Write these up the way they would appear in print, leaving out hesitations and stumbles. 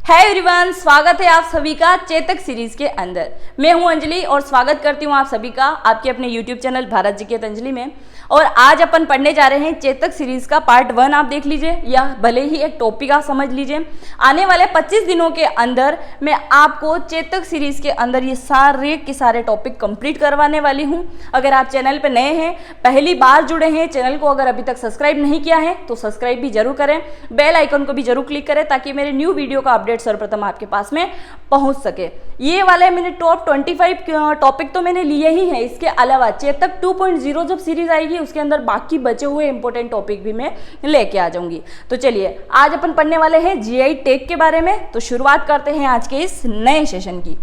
है एवरीवन, स्वागत है आप सभी का चेतक सीरीज के अंदर। मैं हूं अंजलि और स्वागत करती हूं आप सभी का आपके अपने यूट्यूब चैनल भारत जी के अंजलि में। और आज अपन पढ़ने जा रहे हैं चेतक सीरीज का पार्ट 1। आप देख लीजिए या भले ही एक टॉपिक आप समझ लीजिए। आने वाले 25 दिनों के अंदर मैं आपको चेतक सीरीज के अंदर ये सारे के सारे टॉपिक कंप्लीट करवाने वाली हूँ। अगर आप चैनल पर नए हैं, पहली बार जुड़े हैं, चैनल को अगर अभी तक सब्सक्राइब नहीं किया है तो सब्सक्राइब भी जरूर करें, बेल आइकन को भी जरूर क्लिक करें ताकि मेरे न्यू वीडियो का अपडेट सर्वप्रथम आपके पास में पहुंच सके। ये वाले मैंने टॉप 25 टॉपिक तो मैंने लिए ही हैं। इसके अलावा चेतक 2.0 जब सीरीज आएगी उसके अंदर बाकी बचे हुए इंपॉर्टेंट टॉपिक भी मैं लेके आ जाऊंगी। तो चलिए आज अपन पढ़ने वाले हैं जीआई टैग के बारे में। तो शुरुआत करते हैं आज के इस नए सेशन की।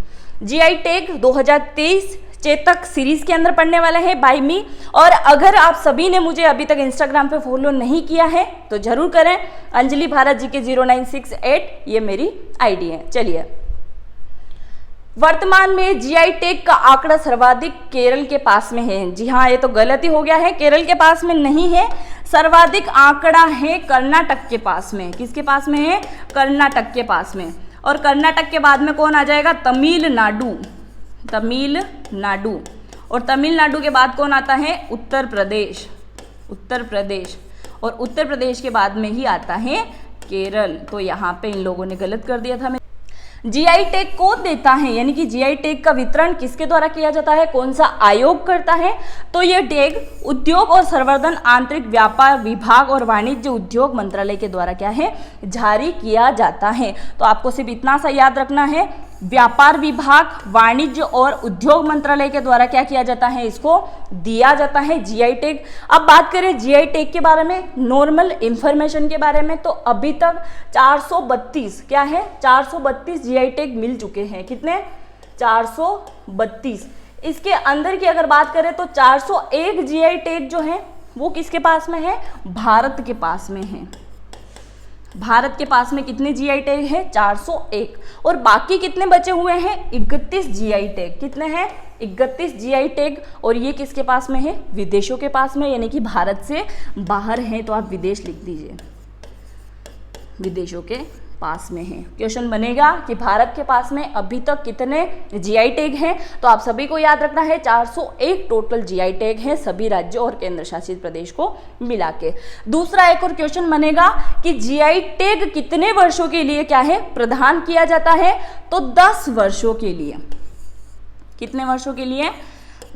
जीआई टैग 2023 चेतक सीरीज के अंदर पढ़ने वाले हैं बाय मी। और अगर आप सभी ने मुझे अभी तक इंस्टाग्राम पे फॉलो नहीं किया है तो जरूर करें। अंजलि भारत जी के 0968 ये मेरी आईडी है। चलिए, वर्तमान में जीआई टैग का आंकड़ा सर्वाधिक केरल के पास में है। जी हाँ, ये तो गलती हो गया है, केरल के पास में नहीं है, सर्वाधिक आंकड़ा है कर्नाटक के पास में। किसके पास में है? कर्नाटक के पास में। और कर्नाटक के बाद में कौन आ जाएगा? तमिलनाडु। तमिलनाडु। और तमिलनाडु के बाद कौन आता है? उत्तर प्रदेश। उत्तर प्रदेश। और उत्तर प्रदेश के बाद में ही आता है केरल। तो यहाँ पे इन लोगों ने गलत कर दिया था। जीआई टैग कौन देता है, यानी कि जीआई टैग का वितरण किसके द्वारा किया जाता है, कौन सा आयोग करता है? तो ये टैग उद्योग और संवर्धन, आंतरिक व्यापार विभाग और वाणिज्य उद्योग मंत्रालय के द्वारा क्या है, जारी किया जाता है। तो आपको सिर्फ इतना सा याद रखना है, व्यापार विभाग, वाणिज्य और उद्योग मंत्रालय के द्वारा क्या किया जाता है, इसको दिया जाता है जीआई टैग। अब बात करें जीआई टैग के बारे में, नॉर्मल इंफॉर्मेशन के बारे में, तो अभी तक 432 क्या है, 432 जीआई टैग मिल चुके हैं। कितने? 432। इसके अंदर की अगर बात करें तो 401 जीआई टैग जो है वो किसके पास में है? भारत के पास में है। भारत के पास में कितने जीआई टैग है? 401। और बाकी कितने बचे हुए हैं? 31 जीआई टैग। कितने हैं? 31 जीआई टैग। और ये किसके पास में है? विदेशों के पास में, यानी कि भारत से बाहर है तो आप विदेश लिख दीजिए, विदेशों के पास में है। क्वेश्चन बनेगा कि भारत के पास में अभी तक कितने जीआई टैग हैं, तो आप सभी को याद रखना है 401 टोटल जीआई टैग हैं सभी राज्यों और केंद्र शासित प्रदेश को मिला के। दूसरा एक और क्वेश्चन बनेगा कि जीआई टैग कितने वर्षों के लिए क्या है, प्रदान किया जाता है? तो 10 वर्षों के लिए। कितने वर्षों के लिए?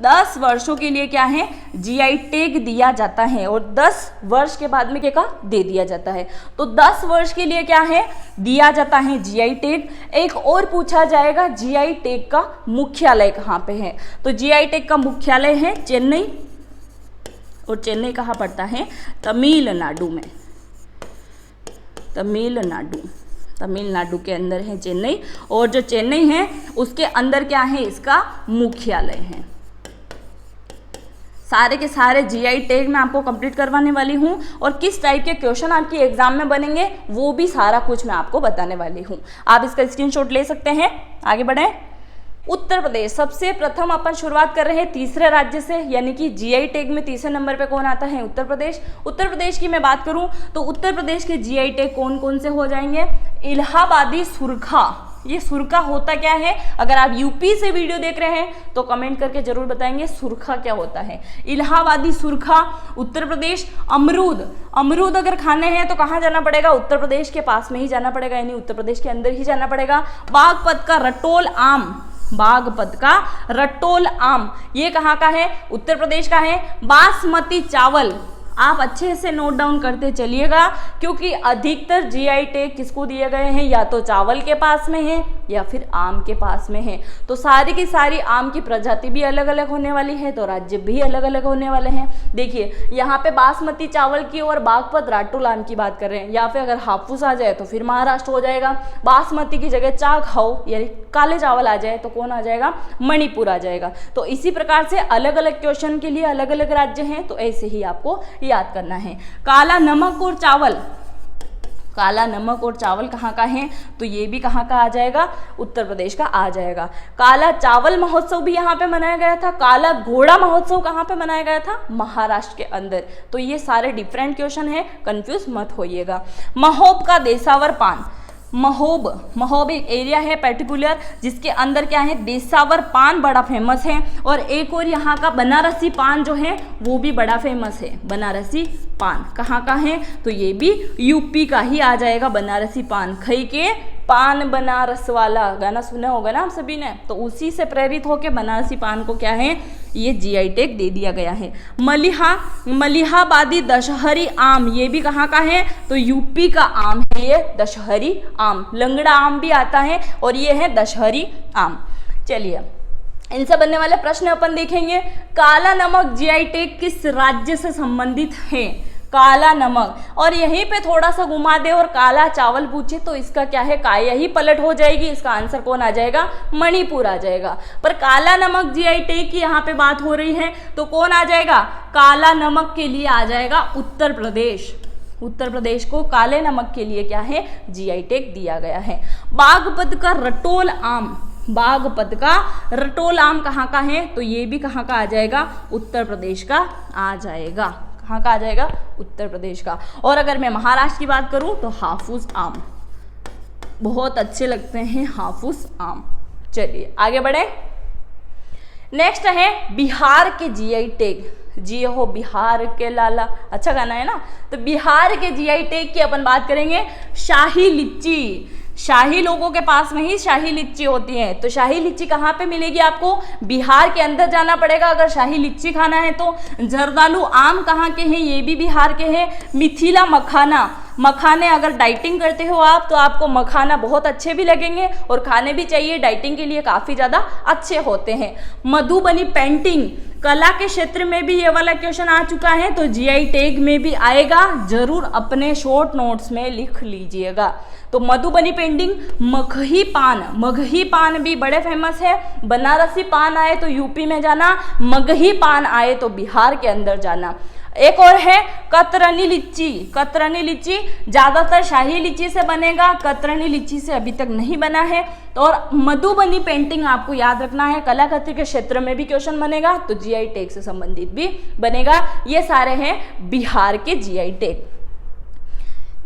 10 वर्षों के लिए क्या है, जीआई टैग दिया जाता है। और 10 वर्ष के बाद में क्या दे दिया जाता है। तो 10 वर्ष के लिए क्या है, दिया जाता है जीआई टैग। एक और पूछा जाएगा, जीआई टैग का मुख्यालय कहाँ पे है? तो जीआई टैग का मुख्यालय है चेन्नई। और चेन्नई कहाँ पड़ता है? तमिलनाडु में। तमिलनाडु के अंदर है चेन्नई। और जो चेन्नई है उसके अंदर क्या है, इसका मुख्यालय है। सारे के सारे जीआई टैग मैं आपको कंप्लीट करवाने वाली हूँ। और किस टाइप के क्वेश्चन आपके एग्जाम में बनेंगे वो भी सारा कुछ मैं आपको बताने वाली हूँ। आप इसका स्क्रीनशॉट ले सकते हैं। आगे बढ़ें। उत्तर प्रदेश सबसे प्रथम अपन शुरुआत कर रहे हैं तीसरे राज्य से, यानी कि जीआई टैग में तीसरे नंबर पे कौन आता है? उत्तर प्रदेश। उत्तर प्रदेश की मैं बात करूं तो उत्तर प्रदेश के जीआई टैग कौन कौन से हो जाएंगे? इलाहाबादी सुरखा। ये सुरखा होता क्या है? अगर आप यूपी से वीडियो देख रहे हैं तो कमेंट करके जरूर बताएंगे सुरखा क्या होता है। इलाहाबादी सुरखा उत्तर प्रदेश। अमरूद अगर खाने हैं तो कहाँ जाना पड़ेगा? उत्तर प्रदेश के पास में ही जाना पड़ेगा, यानी उत्तर प्रदेश के अंदर ही जाना पड़ेगा। बागपत का रटोल आम। बागपत का रटोल आम ये कहाँ का है? उत्तर प्रदेश का है। बासमती चावल आप अच्छे से नोट डाउन करते चलिएगा, क्योंकि अधिकतर जीआई टैग किसको दिए गए हैं? या तो चावल के पास में है या फिर आम के पास में है। तो सारी की सारी आम की प्रजाति भी अलग अलग होने वाली है, तो राज्य भी अलग अलग होने वाले हैं। देखिए यहाँ पे बासमती चावल की और बागपत राटोल आम की बात कर रहे हैं। या फिर अगर हाफूस आ जाए तो फिर महाराष्ट्र हो जाएगा। बासमती की जगह चाखाओ यानी काले चावल आ जाए तो कौन आ जाएगा? मणिपुर आ जाएगा। तो इसी प्रकार से अलग अलग क्वेश्चन के लिए अलग अलग राज्य हैं, तो ऐसे ही आपको याद करना है। काला नमक और चावल, काला नमक और चावल कहाँ का है? तो ये भी कहाँ का आ जाएगा? उत्तर प्रदेश का आ जाएगा। काला चावल महोत्सव भी यहाँ पे मनाया गया था। काला घोड़ा महोत्सव कहाँ पे मनाया गया था? महाराष्ट्र के अंदर। तो ये सारे डिफरेंट क्वेश्चन है, कंफ्यूज मत होइएगा। महोब का देसावर पान, महोब एक एरिया है पर्टिकुलर जिसके अंदर क्या है, देसावर पान बड़ा फेमस है। और एक और यहाँ का बनारसी पान जो है वो भी बड़ा फेमस है। बनारसी पान कहाँ का है, तो ये भी यूपी का ही आ जाएगा। बनारसी पान, खई के पान बनारस वाला गाना सुना होगा ना आप सभी ने, तो उसी से प्रेरित होकर बनारसी पान को क्या है, ये जीआई टैग दे दिया गया है। मलिहाबादी दशहरी आम, ये भी कहाँ का है, तो यूपी का आम है ये दशहरी आम। लंगड़ा आम भी आता है और ये है दशहरी आम। चलिए इनसे बनने वाले प्रश्न अपन देखेंगे। काला नमक जीआई टैग किस राज्य से संबंधित है, काला नमक। और यहीं पे थोड़ा सा घुमा दे और काला चावल पूछे तो इसका क्या है, काया ही पलट हो जाएगी। इसका आंसर कौन आ जाएगा, मणिपुर आ जाएगा। पर काला नमक जीआई टैग की यहाँ पे बात हो रही है तो कौन आ जाएगा, काला नमक के लिए आ जाएगा उत्तर प्रदेश। उत्तर प्रदेश को काले नमक के लिए क्या है, जीआई टैग दिया गया है। बागपत का रटोल आम, बागपत का रटोल आम कहाँ का है, तो ये भी कहाँ का आ जाएगा, उत्तर प्रदेश का आ जाएगा। कहाँ का आ जाएगा, उत्तर प्रदेश का। और अगर मैं महाराष्ट्र की बात करूं तो हाफूज आम, बहुत अच्छे लगते हैं हाफूज आम। चलिए आगे बढ़े। नेक्स्ट है बिहार के जीआई टैग। जी हो बिहार के लाला, अच्छा गाना है ना। तो बिहार के जीआई टैग की अपन बात करेंगे। शाही लिच्ची, शाही लोगों के पास में ही शाही लिच्ची होती है। तो शाही लिच्ची कहाँ पे मिलेगी आपको, बिहार के अंदर जाना पड़ेगा अगर शाही लिच्ची खाना है तो। जर्दालू आम कहाँ के हैं, ये भी बिहार के हैं। मिथिला मखाना, मखाने अगर डाइटिंग करते हो आप तो आपको मखाना बहुत अच्छे भी लगेंगे और खाने भी चाहिए, डाइटिंग के लिए काफ़ी ज़्यादा अच्छे होते हैं। मधुबनी पेंटिंग, कला के क्षेत्र में भी ये वाला क्वेश्चन आ चुका है तो जीआई टैग में भी आएगा, जरूर अपने शॉर्ट नोट्स में लिख लीजिएगा। तो मधुबनी पेंटिंग। मगही पान, मगही पान भी बड़े फेमस है। बनारसी पान आए तो यूपी में जाना, मगही पान आए तो बिहार के अंदर जाना। एक और है कतरनी लिच्ची, कतरनी लिच्ची ज़्यादातर शाही लिच्ची से बनेगा, कतरनी लिच्ची से अभी तक नहीं बना है। तो और मधुबनी पेंटिंग आपको याद रखना है, कलाकृति के क्षेत्र में भी क्वेश्चन बनेगा तो जीआई टैग से संबंधित भी बनेगा। ये सारे हैं बिहार के जीआई टैग।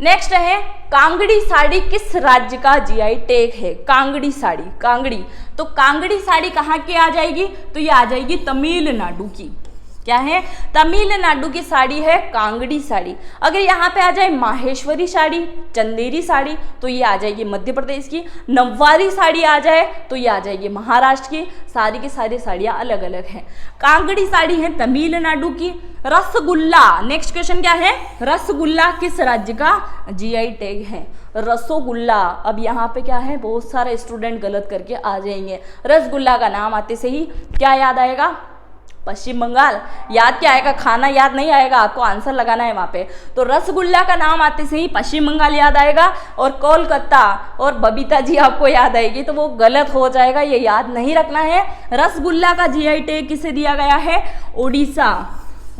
नेक्स्ट है कांगड़ी साड़ी किस राज्य का जीआई टैग है, कांगड़ी साड़ी, कांगड़ी। तो कांगड़ी साड़ी कहाँ की आ जाएगी, तो ये आ जाएगी तमिलनाडु की। क्या है, तमिलनाडु की साड़ी है कांगड़ी साड़ी। अगर यहाँ पे आ जाए माहेश्वरी साड़ी, चंदेरी साड़ी तो ये आ जाएगी मध्य प्रदेश की। नववारी साड़ी आ जाए तो ये आ जाएगी महाराष्ट्र की। सारी की सारी साड़ियाँ अलग अलग हैं। कांगड़ी साड़ी है तमिलनाडु की। रसगुल्ला, नेक्स्ट क्वेश्चन क्या है, रसगुल्ला किस राज्य का जीआई टैग है, रसोगुल्ला। अब यहाँ पे क्या है, बहुत सारे स्टूडेंट गलत करके आ जाएंगे। रसगुल्ला का नाम आते से ही क्या याद आएगा, पश्चिम बंगाल। याद क्या आएगा, खाना याद नहीं आएगा, आपको आंसर लगाना है वहाँ पे। तो रसगुल्ला का नाम आते से ही पश्चिम बंगाल याद आएगा और कोलकाता और बबीता जी आपको याद आएगी, तो वो गलत हो जाएगा, ये याद नहीं रखना है। रसगुल्ला का जीआई टैग किसे दिया गया है, ओडिशा,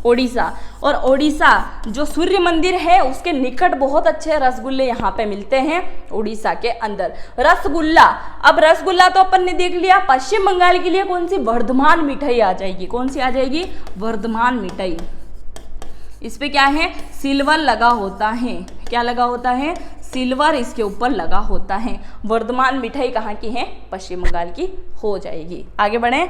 ओडिशा। और ओडिशा जो सूर्य मंदिर है उसके निकट बहुत अच्छे रसगुल्ले यहाँ पे मिलते हैं उड़ीसा के अंदर। रसगुल्ला, अब रसगुल्ला तो अपन ने देख लिया। पश्चिम बंगाल के लिए कौन सी, वर्धमान मिठाई आ जाएगी, कौन सी आ जाएगी, वर्धमान मिठाई। इस पे क्या है, सिल्वर लगा होता है, क्या लगा होता है, सिल्वर इसके ऊपर लगा होता है। वर्धमान मिठाई कहाँ की है, पश्चिम बंगाल की हो जाएगी। आगे बढ़े।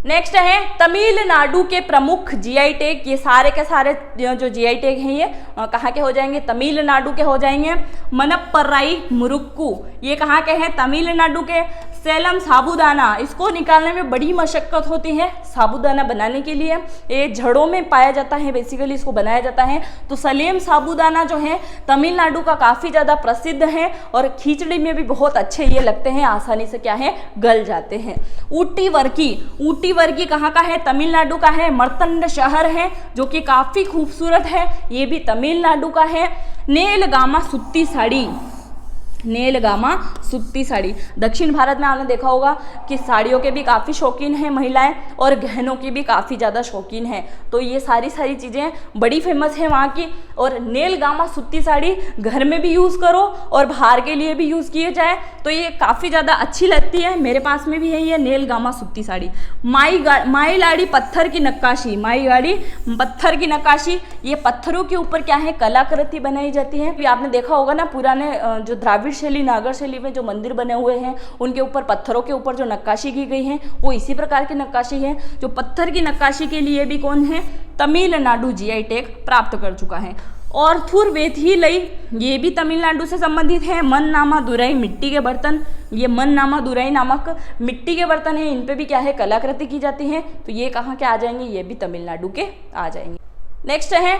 नेक्स्ट है तमिलनाडु के प्रमुख जीआई टैग। ये सारे के सारे जो जीआई टैग हैं ये कहाँ के हो जाएंगे, तमिलनाडु के हो जाएंगे। मनप्पराई मुरुक्कू, ये कहाँ के हैं, तमिलनाडु के। सेलम साबूदाना, इसको निकालने में बड़ी मशक्कत होती है साबूदाना बनाने के लिए, ये जड़ों में पाया जाता है, बेसिकली इसको बनाया जाता है। तो सलेम साबूदाना जो है तमिलनाडु का काफ़ी ज़्यादा प्रसिद्ध है और खिचड़ी में भी बहुत अच्छे ये लगते हैं, आसानी से क्या है, गल जाते हैं। ऊटी वर्की, ऊटी वर्की कहाँ का है, तमिलनाडु का है। मर्तंड शहर है जो कि काफ़ी खूबसूरत है, ये भी तमिलनाडु का है। नेलगामा सुत्ती साड़ी, नीलगामा सूती साड़ी। दक्षिण भारत में आपने देखा होगा कि साड़ियों के भी काफ़ी शौकीन हैं महिलाएं और गहनों की भी काफ़ी ज़्यादा शौकीन हैं। तो ये सारी चीज़ें बड़ी फेमस हैं वहाँ की। और नीलगामा सूती साड़ी घर में भी यूज़ करो और बाहर के लिए भी यूज़ किए जाए तो ये काफ़ी ज़्यादा अच्छी लगती है। मेरे पास में भी है ये नीलगामा सूती साड़ी। माई लाड़ी पत्थर की नक्काशी, माई लाड़ी पत्थर की नक्काशी, ये पत्थरों के ऊपर क्या है कलाकृति बनाई जाती है। आपने देखा होगा ना पुराने जो द्राविड़ शैली नागर शैली में जो मंदिर बने हुए हैं उनके ऊपर पत्थरों के ऊपर जो नक्काशी की गई है वो इसी प्रकार की नक्काशी है। जो पत्थर की नक्काशी के लिए भी कौन है, तमिलनाडु जीआई टैग प्राप्त कर चुका है। और थुर वेथिलई ये भी तमिलनाडु से संबंधित है। मननामा दुराई मिट्टी के बर्तन, ये मननामा दुराई नामक मिट्टी के बर्तन है, इन पे भी क्या है कलाकृति की जाती है। तो ये कहाँ के आ जाएंगे, ये भी तमिलनाडु के आ जाएंगे। नेक्स्ट है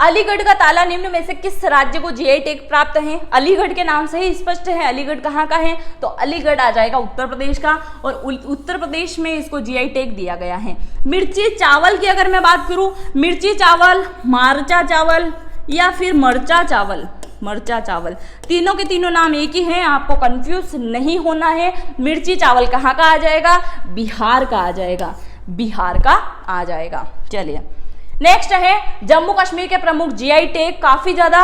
अलीगढ़ का ताला निम्न में से किस राज्य को जीआई टैग प्राप्त है। अलीगढ़ के नाम से ही स्पष्ट है अलीगढ़ कहाँ का है, तो अलीगढ़ आ जाएगा उत्तर प्रदेश का। और उत्तर प्रदेश में इसको जीआई टैग दिया गया है। मिर्ची चावल की अगर मैं बात करूं, मिर्ची चावल, मारचा चावल या फिर मरचा चावल, मरचा चावल, तीनों के तीनों नाम एक ही हैं, आपको कंफ्यूज नहीं होना है। मिर्ची चावल कहाँ का आ जाएगा, बिहार का आ जाएगा, बिहार का आ जाएगा। चलिए नेक्स्ट है जम्मू कश्मीर के प्रमुख जीआई टैग। काफी ज्यादा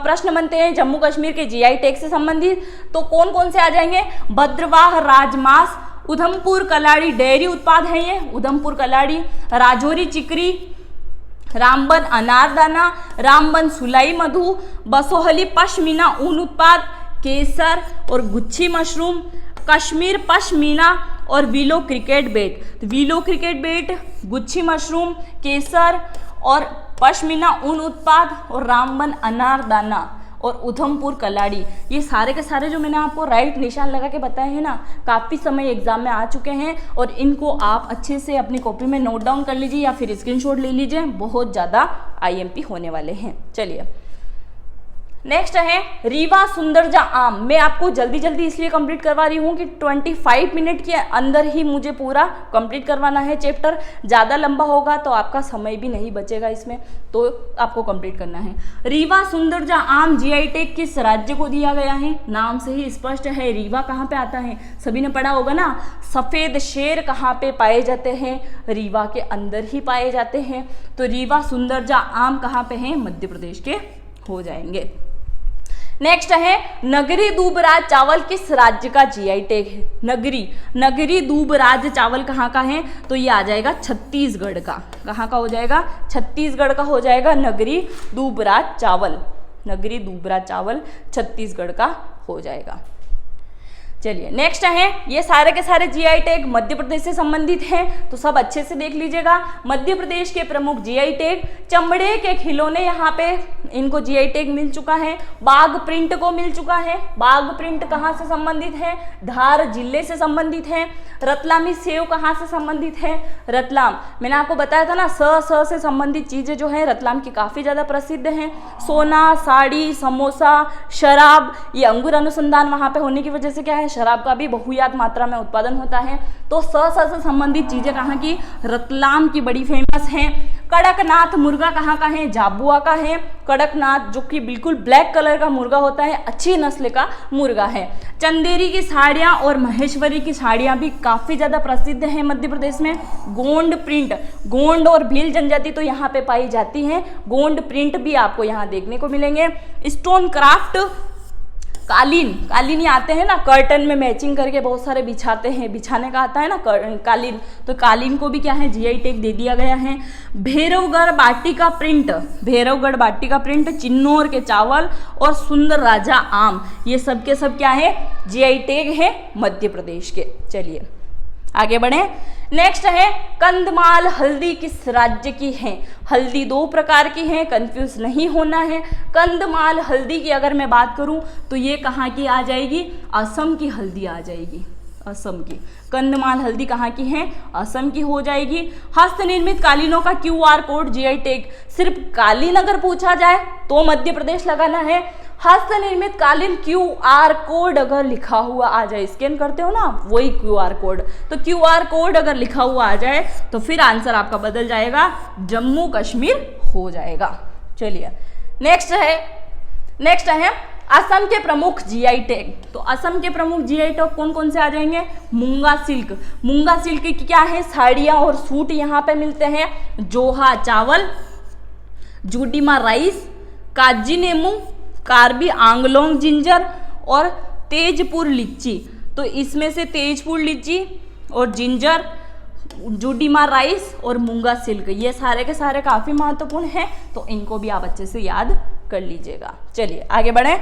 प्रश्न बनते हैं जम्मू कश्मीर के जीआई टैग से संबंधित, तो कौन कौन से आ जाएंगे, भद्रवाह राजमांस, उधमपुर कलाड़ी डेयरी उत्पाद है ये, उधमपुर कलाड़ी, राजौरी चिकरी, रामबन अनारदाना, रामबन सुलाई मधु, बसोहली पश्मीना ऊन उत्पाद, केसर और गुच्छी मशरूम, कश्मीर पश्मीना और विलो क्रिकेट बेट। तो विलो क्रिकेट बेट, गुच्छी मशरूम, केसर और पश्मीना ऊन उत्पाद और रामबन अनारदाना और उधमपुर कलाड़ी, ये सारे के सारे जो मैंने आपको राइट निशान लगा के बताए हैं ना, काफ़ी समय एग्जाम में आ चुके हैं और इनको आप अच्छे से अपनी कॉपी में नोट डाउन कर लीजिए या फिर स्क्रीनशॉट ले लीजिए, बहुत ज़्यादा आईएमपी होने वाले हैं। चलिए नेक्स्ट है रीवा सुंदरजा आम। मैं आपको जल्दी जल्दी इसलिए कंप्लीट करवा रही हूँ कि 25 मिनट के अंदर ही मुझे पूरा कंप्लीट करवाना है चैप्टर। ज़्यादा लंबा होगा तो आपका समय भी नहीं बचेगा इसमें, तो आपको कंप्लीट करना है। रीवा सुंदरजा आम जीआई टैग किस राज्य को दिया गया है, नाम से ही स्पष्ट है। रीवा कहाँ पे आता है, सभी ने पढ़ा होगा ना, सफ़ेद शेर कहाँ पे पाए जाते हैं, रीवा के अंदर ही पाए जाते हैं। तो रीवा सुंदरजा आम कहाँ पे हैं, मध्य प्रदेश के हो जाएंगे। नेक्स्ट है नगरी दूबराज चावल किस राज्य का जीआई टैग है, नगरी दूबराज चावल कहाँ का है, तो ये आ जाएगा छत्तीसगढ़ का। कहाँ का हो जाएगा, छत्तीसगढ़ का हो जाएगा नगरी दूबराज चावल, नगरी दूबराज चावल छत्तीसगढ़ का हो जाएगा। चलिए नेक्स्ट है, ये सारे के सारे जीआई टैग मध्य प्रदेश से संबंधित हैं, तो सब अच्छे से देख लीजिएगा। मध्य प्रदेश के प्रमुख जीआई टैग, चमड़े के खिलौने यहाँ पे इनको जीआई टैग मिल चुका है। बाघ प्रिंट को मिल चुका है। बाघ प्रिंट कहाँ से संबंधित है, धार जिले से संबंधित है। रतलामी सेव कहाँ से संबंधित है, रतलाम। मैंने आपको बताया था ना, स से संबंधित चीजें जो है रतलाम की काफी ज्यादा प्रसिद्ध हैं। सोना, साड़ी, समोसा, शराब, ये अंगूर अनुसंधान वहां पे होने की वजह से क्या है, शराब का भी बहुयात मात्रा में उत्पादन होता है। तो स से संबंधित चीजें कहाँ की, रतलाम की बड़ी फेमस हैं। कड़कनाथ मुर्गा कहाँ का है, झाबुआ का है। कड़कनाथ जो कि बिल्कुल ब्लैक कलर का मुर्गा होता है, अच्छी नस्ल का मुर्गा है। चंदेरी की साड़ियाँ और महेश्वरी की साड़ियाँ भी काफ़ी ज़्यादा प्रसिद्ध हैं मध्य प्रदेश में। गोंड प्रिंट, गोंड और भील जनजाति तो यहाँ पे पाई जाती हैं, गोंड प्रिंट भी आपको यहाँ देखने को मिलेंगे। स्टोन क्राफ्ट, कालीन आते हैं ना, कर्टन में मैचिंग करके बहुत सारे बिछाते हैं, बिछाने का आता है ना कालीन, तो कालीन को भी क्या है जीआई टैग दे दिया गया है। भैरवगढ़ बाटी का प्रिंट, भैरवगढ़ बाटी का प्रिंट, चिन्नौर के चावल और सुंदर राजा आम, ये सब के सब क्या है, जीआई टैग है मध्य प्रदेश के। चलिए आगे बढ़े। नेक्स्ट है कंधमाल हल्दी किस राज्य की है। हल्दी दो प्रकार की है, कंफ्यूज नहीं होना है। कंधमाल हल्दी की अगर मैं बात करूं तो ये कहाँ की आ जाएगी, असम की हल्दी आ जाएगी, असम की। कंधमाल हल्दी कहाँ की है, असम की हो जाएगी। हस्त निर्मित कालीनों का क्यूआर कोड जीआई टैग, सिर्फ कालीन अगर पूछा जाए तो मध्य प्रदेश लगाना है। हस्त निर्मित कालीन क्यूआर कोड अगर लिखा हुआ आ जाए, स्कैन करते हो ना वही क्यूआर कोड, तो क्यूआर कोड अगर लिखा हुआ आ जाए तो फिर आंसर आपका बदल जाएगा, जम्मू कश्मीर हो जाएगा। चलिए नेक्स्ट है असम के प्रमुख जीआई टैग, तो असम के प्रमुख जीआई टैग कौन कौन से आ जाएंगे? मूंगा सिल्क, मूंगा सिल्क की क्या है? साड़ियाँ और सूट यहाँ पे मिलते हैं। जोहा चावल, जुडीमा राइस, काजी नेमू, कार्बी आंगलोंग जिंजर और तेजपुर लीची। तो इसमें से तेजपुर लीची और जिंजर, जुडीमा राइस और मूंगा सिल्क, ये सारे के सारे काफ़ी महत्वपूर्ण हैं, तो इनको भी आप अच्छे से याद कर लीजिएगा। चलिए आगे बढ़ें।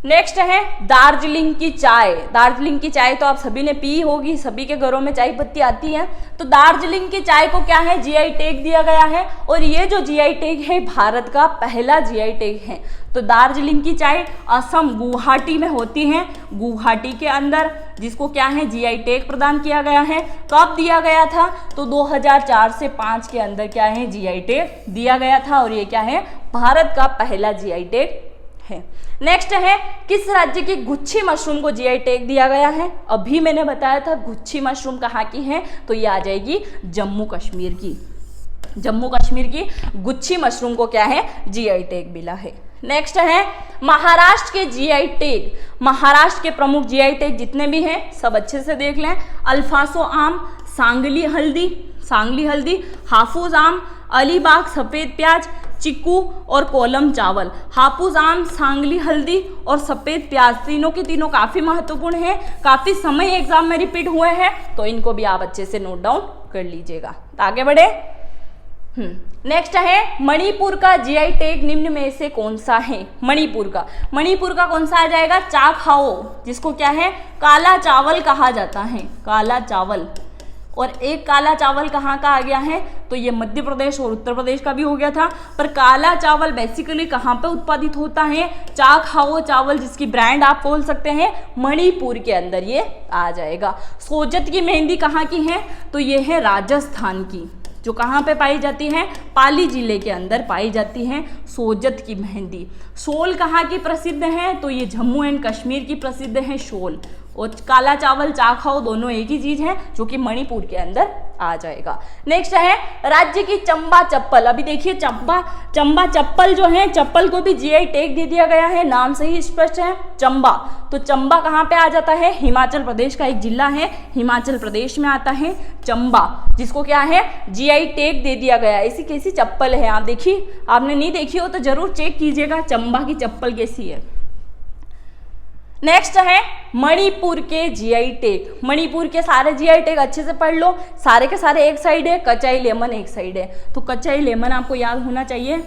नेक्स्ट है दार्जिलिंग की चाय। दार्जिलिंग की चाय तो आप सभी ने पी होगी, सभी के घरों में चाय पत्ती आती है। तो दार्जिलिंग की चाय को क्या है? जीआई टैग दिया गया है, और ये जो जीआई टैग है भारत का पहला जीआई टैग है। तो दार्जिलिंग की चाय असम गुवाहाटी में होती है, गुवाहाटी के अंदर, जिसको क्या है? जीआई टैग प्रदान किया गया है। कब दिया गया था? तो 2004 से 5 के अंदर क्या है? जीआई टैग दिया गया था, और ये क्या है? भारत का पहला जीआई टैग है। नेक्स्ट है किस राज्य की गुच्छी मशरूम को जीआई टैग दिया गया है? अभी मैंने बताया था गुच्छी मशरूम कहाँ की है, तो ये आ जाएगी जम्मू कश्मीर की। जम्मू कश्मीर की गुच्छी मशरूम को क्या है? जीआई टैग मिला है। नेक्स्ट है महाराष्ट्र के जीआई टैग। महाराष्ट्र के प्रमुख जीआई टैग जितने भी हैं सब अच्छे से देख लें। अल्फासो आम, सांगली हल्दी, हाफूज आम, अलीबाग सफ़ेद प्याज, चिक्कू और कोलम चावल। हाफूज आम, सांगली हल्दी और सफ़ेद प्याज तीनों के तीनों काफ़ी महत्वपूर्ण हैं, काफ़ी समय एग्जाम में रिपीट हुए हैं, तो इनको भी आप अच्छे से नोट डाउन कर लीजिएगा। तो आगे बढ़े। नेक्स्ट है मणिपुर का जीआई टैग निम्न में से कौन सा है? मणिपुर का कौन सा आ जाएगा? चाखाओ, जिसको क्या है? काला चावल कहा जाता है, काला चावल। और एक काला चावल कहाँ का आ गया है? तो ये मध्य प्रदेश और उत्तर प्रदेश का भी हो गया था। पर काला चावल बेसिकली कहाँ पे उत्पादित होता है? चाखाओ चावल, जिसकी ब्रांड आप बोल सकते हैं, मणिपुर के अंदर ये आ जाएगा। सोजत की मेहंदी कहाँ की है? तो ये है राजस्थान की, जो कहाँ पे पाई जाती है? पाली जिले के अंदर पाई जाती है सोजत की मेहंदी। शोल कहाँ की प्रसिद्ध है? तो ये जम्मू एंड कश्मीर की प्रसिद्ध है शोल। और काला चावल, चाखाओ दोनों एक ही चीज है, जो कि मणिपुर के अंदर आ जाएगा। नेक्स्ट है राज्य की चंबा चप्पल। अभी देखिए चंबा चप्पल जो है, चप्पल को भी जीआई टैग दे दिया गया है, नाम से ही स्पष्ट है चंबा। तो चंबा कहाँ पे आ जाता है? हिमाचल प्रदेश का एक जिला है, हिमाचल प्रदेश में आता है चंबा, जिसको क्या है? जीआई टैग दे दिया गया है। ऐसी कैसी चप्पल है आप देखिए, आपने नहीं देखी हो तो जरूर चेक कीजिएगा चंबा की चप्पल कैसी है। नेक्स्ट है मणिपुर के जीआई टैग। मणिपुर के सारे जीआई टैग अच्छे से पढ़ लो, सारे के सारे एक साइड है, कचाई लेमन एक साइड है। तो कचाई लेमन आपको याद होना चाहिए,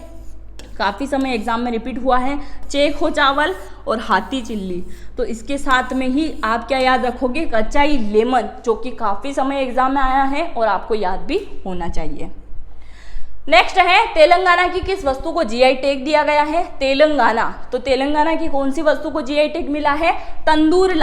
काफ़ी समय एग्जाम में रिपीट हुआ है। चेखो चावल और हाथी चिल्ली, तो इसके साथ में ही आप क्या याद रखोगे? कचाई लेमन, जो कि काफ़ी समय एग्जाम में आया है और आपको याद भी होना चाहिए। नेक्स्ट है तेलंगाना की किस वस्तु को जीआई टैग दिया गया है? तेलंगाना, तो तेलंगाना की कौन सी वस्तु को जीआई टैग मिला है? तंदूरी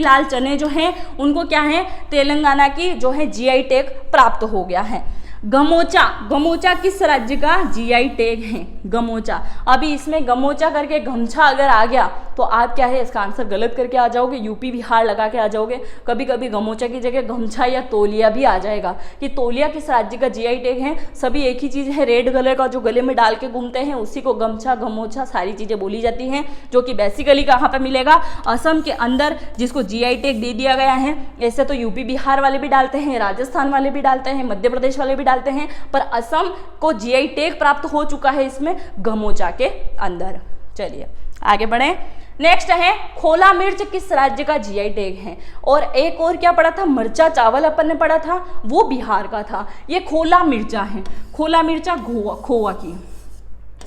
लाल चने जो हैं उनको क्या है? तेलंगाना की जो है जीआई टैग प्राप्त हो गया है। गमोचा किस राज्य का जीआई टैग है? गमोचा। अभी इसमें गमोचा करके गमछा अगर आ गया तो आप क्या है? इसका आंसर गलत करके आ जाओगे, यूपी बिहार लगा के आ जाओगे। कभी कभी गमोचा की जगह गमछा या तौलिया भी आ जाएगा। कि तौलिया किस राज्य का जीआई टैग है? सभी एक ही चीज़ है, रेड कलर का जो गले में डाल के घूमते हैं उसी को गमछा, गमोचा सारी चीज़ें बोली जाती हैं, जो कि बेसिकली कहाँ पर मिलेगा? असम के अंदर, जिसको जीआई टैग दे दिया गया है। ऐसे तो यूपी बिहार वाले भी डालते हैं, राजस्थान वाले भी डालते हैं, मध्य प्रदेश वाले भी डालते हैं, पर असम को जीआई टैग प्राप्त हो चुका है इसमें गमोचा के अंदर। चलिए आगे बढ़े। नेक्स्ट है खोला मिर्च किस राज्य का जीआई टैग है? और एक और क्या पढ़ा था? मिर्चा चावल अपन ने पढ़ा था, वो बिहार का था। ये खोला मिर्चा है, खोला मिर्चा खोवा की,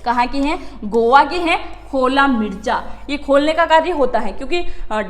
कहाँ की है? गोवा की है खोला मिर्चा। ये खोलने का कार्य होता है, क्योंकि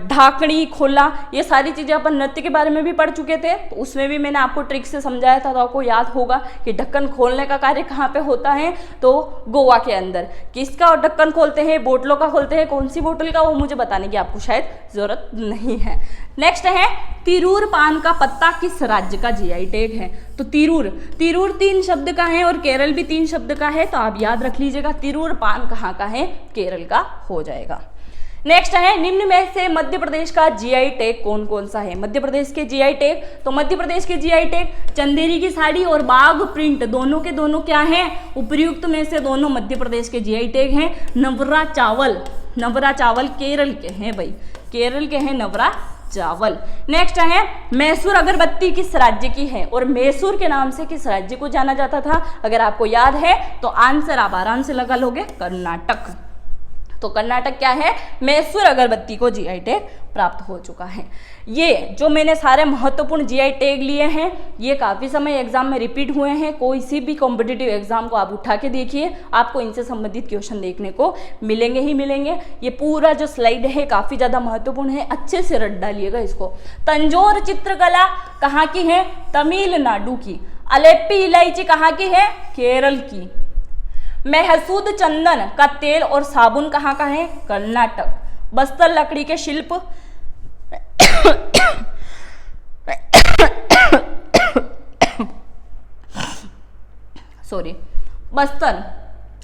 ढाकनी, खोला, ये सारी चीज़ें अपन नृत्य के बारे में भी पढ़ चुके थे, तो उसमें भी मैंने आपको ट्रिक से समझाया था, तो आपको याद होगा कि ढक्कन खोलने का कार्य कहाँ पे होता है? तो गोवा के अंदर। किसका ढक्कन खोलते हैं? बोतलों का खोलते हैं। कौन सी बोतल का, वो मुझे बताने की आपको शायद जरूरत नहीं है। नेक्स्ट है तिरूर पान का पत्ता किस राज्य का जीआई टैग है? तो तिरूर 3 शब्द का है और केरल भी 3 शब्द का है, तो आप याद रख लीजिएगा तिरूर पान कहाँ का है? केरल का हो जाएगा। नेक्स्ट है निम्न में से मध्य प्रदेश का जीआई टैग कौन कौन सा है। मध्य प्रदेश के जीआई टैग, तो मध्य प्रदेश के जीआई टैग चंदेरी की साड़ी और बाघ प्रिंट दोनों के दोनों क्या है, उपर्युक्त में से दोनों मध्य प्रदेश के जीआई टैग हैं। नवरा चावल, नवरा चावल केरल के हैं भाई, केरल के हैं नवरा चावल। नेक्स्ट है मैसूर अगरबत्ती किस राज्य की है, और मैसूर के नाम से किस राज्य को जाना जाता था। अगर आपको याद है तो आंसर आप आराम से लगा लोगे, कर्नाटक। तो कर्नाटक क्या है, मैसूर अगरबत्ती को जीआई टैग प्राप्त हो चुका है। ये जो मैंने सारे महत्वपूर्ण जीआई टैग लिए हैं, ये काफ़ी समय एग्जाम में रिपीट हुए हैं। कोई सी भी कॉम्पिटिटिव एग्जाम को आप उठा के देखिए, आपको इनसे संबंधित क्वेश्चन देखने को मिलेंगे ही मिलेंगे। ये पूरा जो स्लाइड है काफ़ी ज़्यादा महत्वपूर्ण है, अच्छे से रट डालिएगा इसको। तंजौर चित्रकला कहाँ की है, तमिलनाडु की। अलेप्पी इलायची कहाँ की है, केरल की। महसूद चंदन का तेल और साबुन कहाँ का है, कर्नाटक। बस्तर लकड़ी के शिल्प सॉरी, बस्तर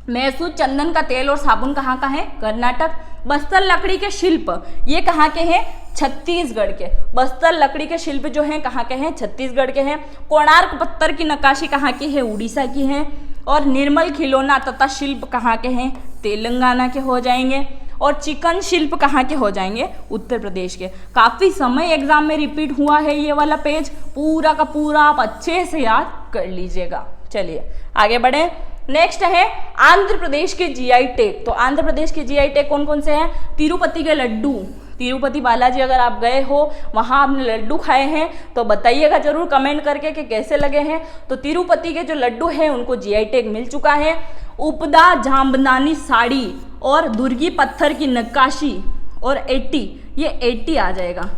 मैसूर चंदन का तेल और साबुन कहाँ का है, कर्नाटक। बस्तर लकड़ी के शिल्प ये कहाँ के हैं, छत्तीसगढ़ के। बस्तर लकड़ी के शिल्प जो हैं कहाँ के हैं, छत्तीसगढ़ के हैं। कोणार्क पत्थर की नक्काशी कहाँ की है, उड़ीसा की है। और निर्मल खिलौना तथा शिल्प कहाँ के हैं, तेलंगाना के हो जाएंगे। और चिकन शिल्प कहाँ के हो जाएंगे, उत्तर प्रदेश के। काफ़ी समय एग्जाम में रिपीट हुआ है ये वाला पेज, पूरा का पूरा आप अच्छे से याद कर लीजिएगा। चलिए आगे बढ़े। नेक्स्ट है आंध्र प्रदेश के जीआई टैग। तो आंध्र प्रदेश के जीआई टैग कौन कौन से हैं, तिरुपति के लड्डू। तिरुपति बालाजी अगर आप गए हो, वहाँ आपने लड्डू खाए हैं तो बताइएगा जरूर कमेंट करके कि कैसे लगे हैं। तो तिरुपति के जो लड्डू हैं उनको जीआई टैग मिल चुका है। उपदा जामदानी साड़ी और दुर्गी पत्थर की नक्काशी और 80, ये 80 आ जाएगा,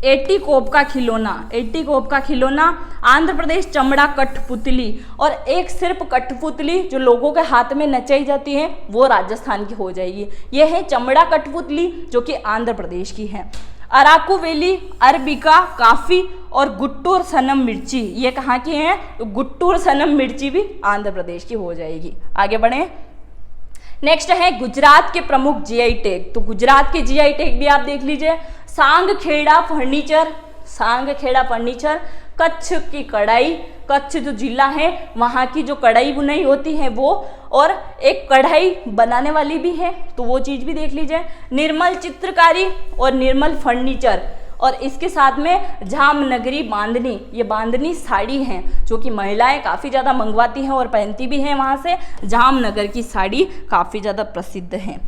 80 कोप का खिलौना, 80 कोप का खिलौना। आंध्र प्रदेश चमड़ा कठपुतली, और एक सिर्फ कठपुतली जो लोगों के हाथ में नचाई जाती है वो राजस्थान की हो जाएगी। ये है चमड़ा कठपुतली जो कि आंध्र प्रदेश की है। अराकू वैली, अरबिका, काफ़ी और गुट्टूर सनम मिर्ची ये कहाँ की हैं, गुट्टूर सनम मिर्ची भी आंध्र प्रदेश की हो जाएगी। आगे बढ़ें। नेक्स्ट है गुजरात के प्रमुख जीआई टैग। तो गुजरात के जीआई टैग भी आप देख लीजिए। सांगखेड़ा फर्नीचर, सांगखेड़ा फर्नीचर। कच्छ की कढ़ाई, कच्छ जो जिला है वहाँ की जो कढ़ाई बुनाई होती है वो, और एक कढ़ाई बनाने वाली भी है तो वो चीज़ भी देख लीजिए। निर्मल चित्रकारी और निर्मल फर्नीचर, और इसके साथ में जामनगरी बांधनी, ये बांधनी साड़ी हैं जो कि महिलाएं काफ़ी ज़्यादा मंगवाती हैं और पहनती भी हैं। वहाँ से जामनगर की साड़ी काफ़ी ज़्यादा प्रसिद्ध है।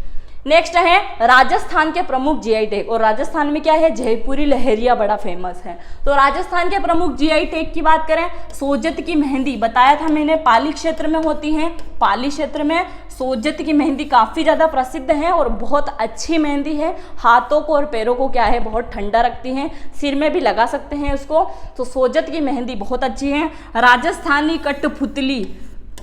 नेक्स्ट है राजस्थान के प्रमुख जीआई टैग, और राजस्थान में क्या है, जयपुरी लहरिया बड़ा फेमस है। तो राजस्थान के प्रमुख जीआई टैग की बात करें, सोजत की मेहंदी बताया था मैंने, पाली क्षेत्र में होती है। पाली क्षेत्र में सोजत की मेहंदी काफ़ी ज़्यादा प्रसिद्ध है और बहुत अच्छी मेहंदी है। हाथों को और पैरों को क्या है, बहुत ठंडा रखती हैं, सिर में भी लगा सकते हैं उसको। तो सोजत की मेहंदी बहुत अच्छी है। राजस्थानी कठपुतली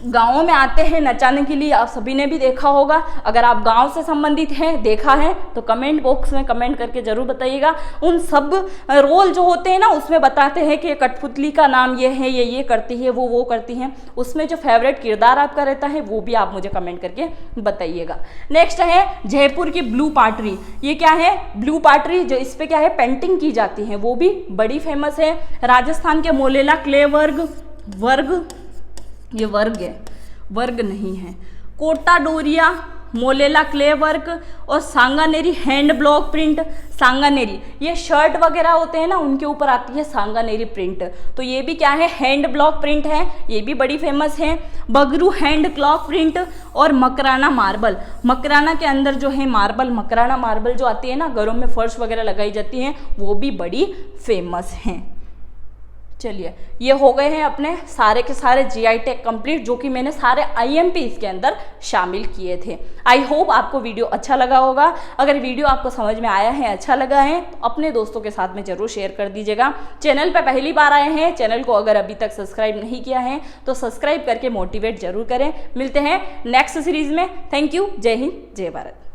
गाँवों में आते हैं नचाने के लिए, आप सभी ने भी देखा होगा। अगर आप गांव से संबंधित हैं, देखा है तो कमेंट बॉक्स में कमेंट करके जरूर बताइएगा। उन सब रोल जो होते हैं ना उसमें बताते हैं कि कठपुतली का नाम ये है, ये करती है, वो करती हैं। उसमें जो फेवरेट किरदार आपका रहता है वो भी आप मुझे कमेंट करके बताइएगा। नेक्स्ट है जयपुर की ब्लू पाटरी। ये क्या है, ब्लू पाटरी जो इस पर क्या है पेंटिंग की जाती है, वो भी बड़ी फेमस है। राजस्थान के मोलेला क्ले वर्ग, ये वर्ग है, वर्ग नहीं है। कोटा डोरिया, मोलेला क्ले वर्क और Sanganeri hand block print. Sanganeri ये शर्ट वगैरह होते हैं ना उनके ऊपर आती है सांगानेरी प्रिंट, तो ये भी क्या है, हैंड ब्लॉक प्रिंट है, ये भी बड़ी फेमस है। बगरू हैंड क्लॉक प्रिंट और मकराना मार्बल। मकराना के अंदर जो है मार्बल, मकराना मार्बल जो आती है ना घरों में फर्श वगैरह लगाई जाती हैं, वो भी बड़ी फेमस हैं। चलिए ये हो गए हैं अपने सारे के सारे जीआई टैग कंप्लीट, जो कि मैंने सारे आईएमपी इसके अंदर शामिल किए थे। आई होप आपको वीडियो अच्छा लगा होगा। अगर वीडियो आपको समझ में आया है, अच्छा लगा है, तो अपने दोस्तों के साथ में जरूर शेयर कर दीजिएगा। चैनल पर पहली बार आए हैं, चैनल को अगर अभी तक सब्सक्राइब नहीं किया है तो सब्सक्राइब करके मोटिवेट जरूर करें। मिलते हैं नेक्स्ट सीरीज में। Thank you. जय हिंद, जय भारत।